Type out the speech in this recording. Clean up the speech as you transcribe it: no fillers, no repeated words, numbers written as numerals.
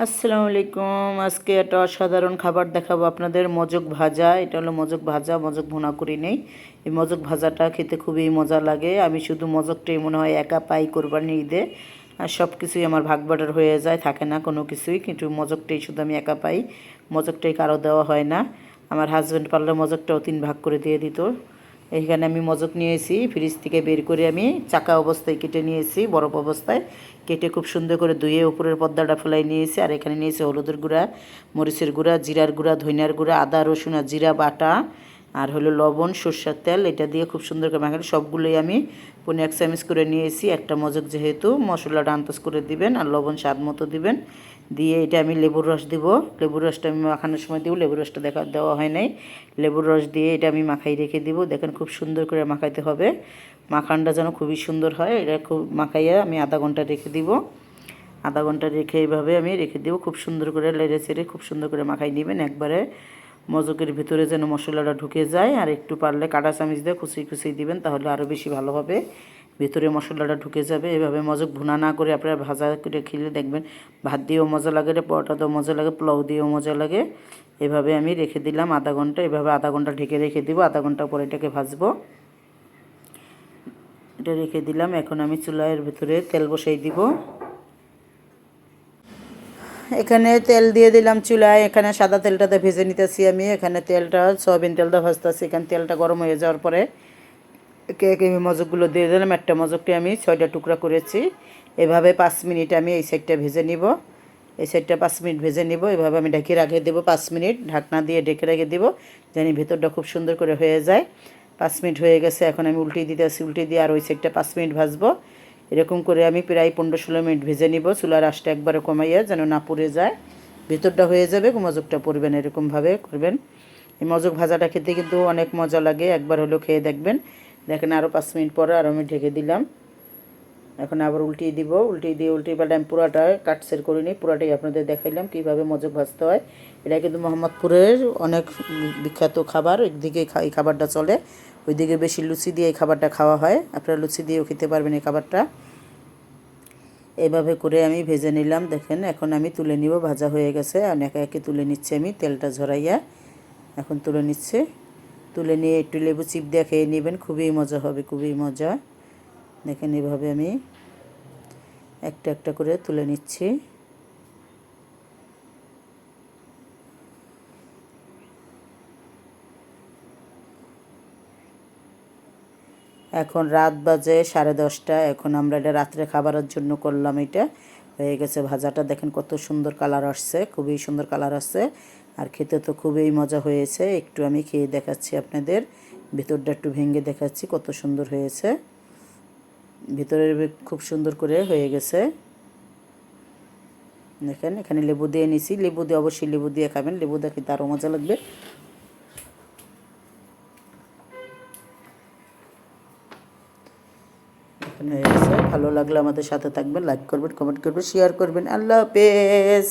আসসালামু আলাইকুম। আজকে একটা অসাধারণ খাবার দেখাবো আপনাদের, মজক ভাজা। এটা হলো মজক ভাজা, মজক ভুনা করি নেই। এই মজক ভাজাটা খেতে খুবই মজা লাগে। আমি শুধু মজকটাই মনে হয় একা পাই কোরবানি ঈদে, আর সব কিছুই আমার ভাগ বাটার হয়ে যায়, থাকে না কোনো কিছুই, কিন্তু মজকটাই শুধু আমি একা পাই। মজকটাই কারো দেওয়া হয় না। আমার হাজব্যান্ড পারলে মজকটাও 3 ভাগ করে দিয়ে দিত। এইখানে আমি মজক নিয়েছি, ফ্রিজ থেকে বের করে আমি চাকা অবস্থায় কেটে নিয়েছি, বরফ অবস্থায় কেটে খুব সুন্দর করে ধুয়ে উপরের পর্দাটা ফেলাই নিয়েছি। আর এখানে নিয়েছি হলুদের গুঁড়া, মরিচের গুঁড়া, জিরার গুঁড়া, ধনিয়ার গুঁড়া, আদা রসুন আর জিরা বাটা, আর হলো লবণ, সরষের তেল। এটা দিয়ে খুব সুন্দর করে মাখালে সবগুলোই আমি 1 চামচ করে নিয়েছি। একটা মজক যেহেতু মশলাটা আন্দাজ করে দিবেন, আর লবণ স্বাদ মতো দিবেন। দিয়ে এটা আমি লেবুর রস দিব। লেবুর রসটা আমি মাখানোর সময় দিব, লেবুর রসটা দেওয়া হয় নাই। লেবুর রস দিয়ে এটা আমি মাখাই রেখে দিব। দেখেন খুব সুন্দর করে মাখাইতে হবে, মাখানটা যেন খুবই সুন্দর হয়। এটা খুব মাখাইয়া আমি আধা ঘন্টা রেখে দিব। আধা ঘন্টা রেখে এইভাবে আমি রেখে দিব। খুব সুন্দর করে লেড়ে চেড়ে খুব সুন্দর করে মাখাই নেবেন, একবারে মজকের ভিতরে যেন মশলাটা ঢুকে যায়। আর একটু পারলে কাঁটা চামচ দিয়ে কুচিয়ে কুচিয়ে দিবেন, তাহলে আরও বেশি ভালোভাবে ভিতরে মশলাটা ঢুকে যাবে। এভাবে মজক ভুনা না করে আপনারা ভাজা করে খেলে দেখবেন, ভাত দিয়েও মজা লাগে, পরোটা দিয়েও মজা লাগে, পোলাও দিয়েও মজা লাগে। এভাবে আমি রেখে দিলাম আধা ঘন্টা। এভাবে আধা ঘন্টা ঢেকে রেখে দিব। আধা ঘন্টা পরে এটাকে ভাজবো। এটা রেখে দিলাম। এখন আমি চুলার ভিতরে তেল বসাই দিব। এখানে তেল দিয়ে দিলাম চুলায়। এখানে সাদা তেলটাতে ভেজে নিতেছি আমি। এখানে তেলটা সয়াবিন তেলটা ভাজতেছি। এখানে তেলটা গরম হয়ে যাওয়ার পরে একে একে আমি মজকগুলো দিয়ে দিলাম। একটা মজকটি আমি 6টা টুকরা করেছি। এভাবে 5 মিনিট আমি এই সাইডটা ভেজে নিব। এই সাইডটা 5 মিনিট ভেজে নিব। এভাবে আমি ঢেকে রেখে দেবো 5 মিনিট, ঢাকনা দিয়ে ঢেকে রেখে দেবো, জানি ভেতরটা খুব সুন্দর করে হয়ে যায়। 5 মিনিট হয়ে গেছে। এখন আমি উল্টে দিতেছি, উল্টে দিয়ে আর ওই সাইডটা 5 মিনিট ভাজবো। এরকম করে আমি প্রায় 15-16 মিনিট ভেজে নিব। চুলার আঁচটা একবারে কমাইয়া যেন না পুড়ে যায়, ভেতরটা হয়ে যাবে, মজকটা পড়বে না, এরকমভাবে করবেন। এই মজক ভাজাটা খেতে কিন্তু অনেক মজা লাগে, একবার হলেও খেয়ে দেখবেন। দেখেন আরও 5 মিনিট পরে আর আমি ঢেকে দিলাম। এখন আবার উল্টিয়ে দিব। উল্টিয়ে পাল্টে আমি পুরাটা কাটছের করে নিই। পুরাটাই আপনাদের দেখাইলাম কীভাবে মজক ভাজতে হয়। এটা কিন্তু মোহাম্মদপুরের অনেক বিখ্যাত খাবার। একদিকে এই খাবারটা চলে, ওইদিকে বেশি লুচি দিয়ে এই খাবারটা খাওয়া হয়। আপনারা লুচি দিয়েও খেতে পারবেন এই খাবারটা। এভাবে করে আমি ভেজে নিলাম। দেখেন এখন আমি তুলে নিব, ভাজা হয়ে গেছে। আর একে একে তুলে নিচ্ছি আমি, তেলটা ঝরাইয়া এখন তুলে নিচ্ছে। তুলে নিয়ে একটু লেবু চিপ দিয়ে খেয়ে নেবেন, খুবই মজা হবে, খুবই মজা। দেখেন এভাবে আমি একটা একটা করে তুলে নিচ্ছি। এখন রাত বাজে 10:30। এখন আমরা এটা রাত্রে খাবারের জন্য করলাম। এটা হয়ে গেছে ভাজাটা। দেখেন কত সুন্দর কালার আসছে, খুবই সুন্দর কালার আসছে। আর খেতে তো খুবই মজা হয়েছে। একটু আমি খেয়ে দেখাচ্ছি আপনাদের, ভিতরটা একটু ভেঙে দেখাচ্ছি, কত সুন্দর হয়েছে। ভিতরের খুব সুন্দর করে হয়ে গেছে। দেখেন এখানে লেবু দিয়ে নিছি। লেবু দিয়ে অবশ্যই লেবু দিয়ে খাবেন, লেবু দিয়ে খেতে আরও মজা লাগবে। এখানে হয়ে গেছে। ভালো লাগলে আমাদের সাথে থাকবেন, লাইক করবেন, কমেন্ট করবেন, শেয়ার করবেন। আল্লাহ হাফেজ।